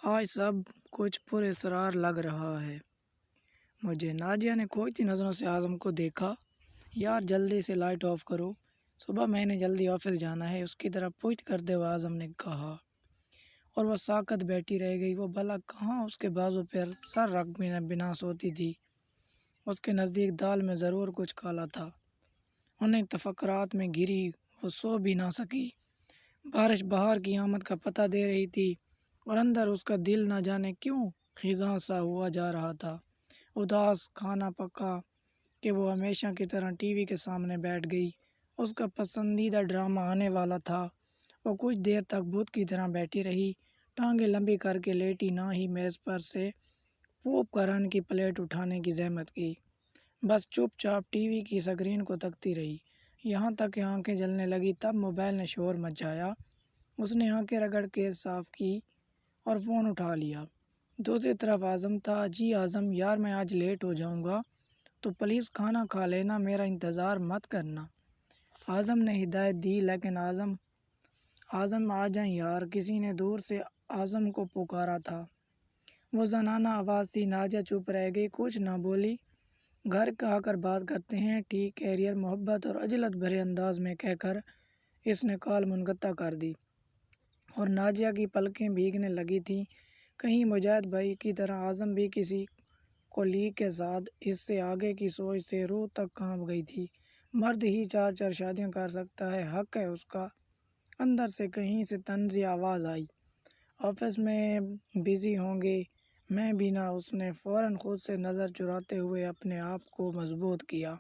آج سب کچھ پر اسرار لگ رہا ہے مجھے۔ نادیہ نے کھوجتی نظروں سے اعظم کو دیکھا۔ یار جلدی سے لائٹ آف کرو، صبح میں نے جلدی آفس جانا ہے، اس کی طرف پشت کرتے ہوئے اعظم نے کہا، اور وہ ساکت بیٹھی رہ گئی۔ وہ بھلا کہاں اس کے بازو پر سر رکھ بنا سوتی تھی۔ اس کے نزدیک دال میں ضرور کچھ کالا تھا۔ انہیں تفکرات میں گھری، وہ سو بھی نہ سکی۔ بارش بہار کی آمد کا پتہ دے رہی تھی، اور اندر اس کا دل نہ جانے کیوں خزاں سا ہوا جا رہا تھا۔ اداس کھانا پکا کہ وہ ہمیشہ کی طرح ٹی وی کے سامنے بیٹھ گئی۔ اس کا پسندیدہ ڈرامہ آنے والا تھا۔ وہ کچھ دیر تک بت کی طرح بیٹھی رہی، ٹانگیں لمبی کر کے لیٹی، نہ ہی میز پر سے پوپ کارن کی پلیٹ اٹھانے کی زحمت کی، بس چپ چاپ ٹی وی کی سکرین کو تکتی رہی، یہاں تک کہ آنکھیں جلنے لگی۔ تب موبائل نے شور مچایا۔ اس نے آنکھیں رگڑ کے صاف کی اور فون اٹھا لیا۔ دوسری طرف اعظم تھا۔ جی اعظم، یار میں آج لیٹ ہو جاؤں گا تو پلیز کھانا کھا لینا، میرا انتظار مت کرنا۔ اعظم نے ہدایت دی۔ لیکن اعظم آ جائیں یار، کسی نے دور سے اعظم کو پکارا تھا۔ وہ زنانہ آواز تھی۔ نادیہ چپ رہ گئی، کچھ نہ بولی۔ گھر آ کر بات کرتے ہیں، ٹھیک کیریئر محبت اور عجلت بھرے انداز میں کہہ کر اس نے کال منقطع کر دی، اور نادیہ کی پلکیں بھیگنے لگی تھیں۔ کہیں مجاہد بھائی کی طرح اعظم بھی کسی کولیگ کے ساتھ اس سے آگے کی سوچ سے روح تک کانپ گئی تھی۔ مرد ہی 4 شادیاں کر سکتا ہے، حق ہے اس کا۔ اندر سے کہیں سے طنزیہ آواز آئی، آفس میں بزی ہوں گے، میں بھی نہ۔ اس نے فوراً خود سے نظر چراتے ہوئے اپنے آپ کو مضبوط کیا۔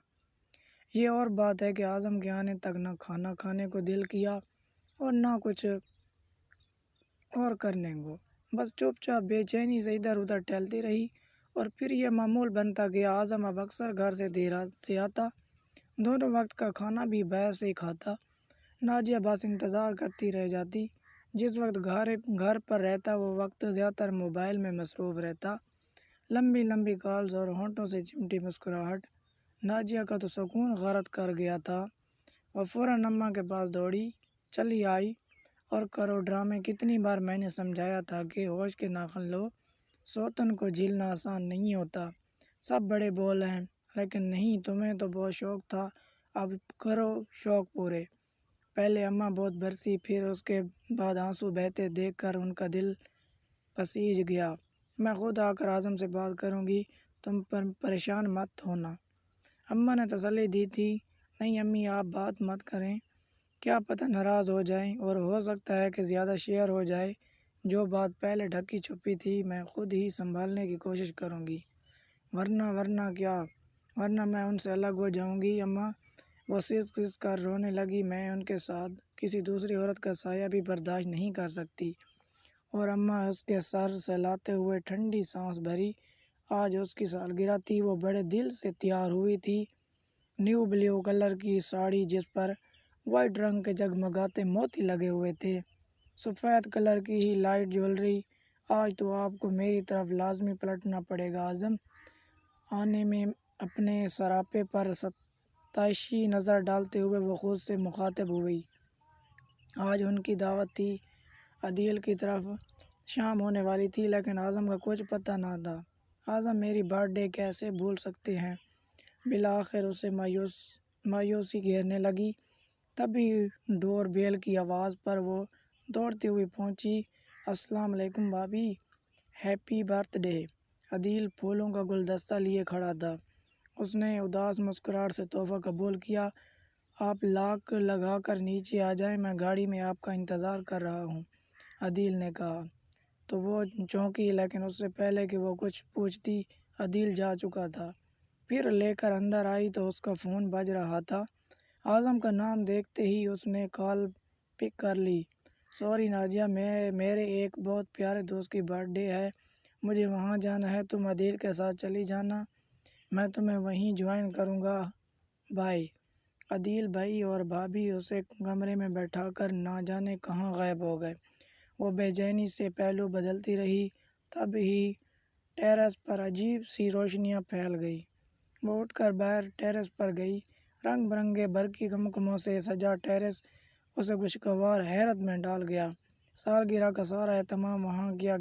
یہ اور بات ہے کہ اعظم کے آنے تک نہ کھانا کھانے کو دل کیا اور نہ کچھ اور کرنے کو، بس چپ چاپ بے چینی سے ادھر ادھر ٹہلتی رہی۔ اور پھر یہ معمول بنتا گیا۔ اعظم اب اکثر گھر سے دیر سے آتا، دونوں وقت کا کھانا بھی باہر سے کھاتا۔ نادیہ بس انتظار کرتی رہ جاتی۔ جس وقت گھر پر رہتا وہ وقت زیادہ تر موبائل میں مصروف رہتا، لمبی لمبی کالز اور ہونٹوں سے چمٹی مسکراہٹ۔ نادیہ کا تو سکون غارت کر گیا تھا۔ وہ فوراً اماں کے پاس دوڑی چلی آئی، اور کرو ڈرامے، کتنی بار میں نے سمجھایا تھا کہ ہوش کے ناخن لو، سوتن کو جھیلنا آسان نہیں ہوتا، سب بڑے بول ہیں، لیکن نہیں، تمہیں تو بہت شوق تھا، اب کرو شوق پورے۔ پہلے اماں بہت برسی، پھر اس کے بعد آنسو بہتے دیکھ کر ان کا دل پسیج گیا۔ میں خود آ کر اعظم سے بات کروں گی، تم پریشان مت ہونا، اماں نے تسلی دی تھی۔ نہیں امی، آپ بات مت کریں، کیا پتہ ناراض ہو جائیں، اور ہو سکتا ہے کہ زیادہ شیئر ہو جائے۔ جو بات پہلے ڈھکی چھپی تھی میں خود ہی سنبھالنے کی کوشش کروں گی، ورنہ میں ان سے الگ ہو جاؤں گی اماں۔ وہ سس کر رونے لگی۔ میں ان کے ساتھ کسی دوسری عورت کا سایہ بھی برداشت نہیں کر سکتی۔ اور اماں اس کے سر سہلاتے ہوئے ٹھنڈی سانس بھری۔ آج اس کی سالگرہ تھی۔ وہ بڑے دل سے تیار ہوئی تھی، نیو بلیو کلر کی ساڑی جس پر وائٹ رنگ کے جگمگاتے موتی لگے ہوئے تھے، سفید کلر کی ہی لائٹ جویلری۔ آج تو آپ کو میری طرف لازمی پلٹنا پڑے گا اعظم۔ آنے میں اپنے سراپے پر ستائشی نظر ڈالتے ہوئے وہ خود سے مخاطب ہوئی۔ آج ان کی دعوت تھی، عدیل کی طرف شام ہونے والی تھی، لیکن اعظم کا کچھ پتہ نہ تھا۔ اعظم میری برتھ ڈے کیسے بھول سکتے ہیں؟ بالآخر اسے مایوسی گھیرنے لگی۔ تبھی ڈور بیل کی آواز پر وہ دوڑتی ہوئی پہنچی۔ السلام علیکم بھابھی، ہیپی برتھ ڈے۔ عدیل پھولوں کا گلدستہ لیے کھڑا تھا۔ اس نے اداس مسکراہٹ سے تحفہ قبول کیا۔ آپ لاک لگا کر نیچے آ جائیں، میں گاڑی میں آپ کا انتظار کر رہا ہوں، عدیل نے کہا۔ تو وہ چونکی، لیکن اس سے پہلے کہ وہ کچھ پوچھتی عدیل جا چکا تھا۔ پھر لے کر اندر آئی تو اس کا فون بج رہا تھا۔ اعظم کا نام دیکھتے ہی اس نے کال پک کر لی۔ سوری نادیہ، میرے ایک بہت پیارے دوست کی برتھ ڈے ہے، مجھے وہاں جانا ہے، تم عدیل کے ساتھ چلی جانا، میں تمہیں وہیں جوائن کروں گا، بائے۔ عدیل بھائی اور بھابھی اسے کمرے میں بٹھا کر نہ جانے کہاں غائب ہو گئے۔ وہ بے چینی سے پہلو بدلتی رہی۔ تب ہی ٹیرس پر عجیب سی روشنیاں پھیل گئی۔ وہ اٹھ کر باہر ٹیرس پر گئی۔ رنگ برنگے برقی کمکموں سے سجا ٹیرس اسے خوشگوار حیرت میں ڈال گیا۔ سالگرہ کا سارا اہتمام وہاں کیا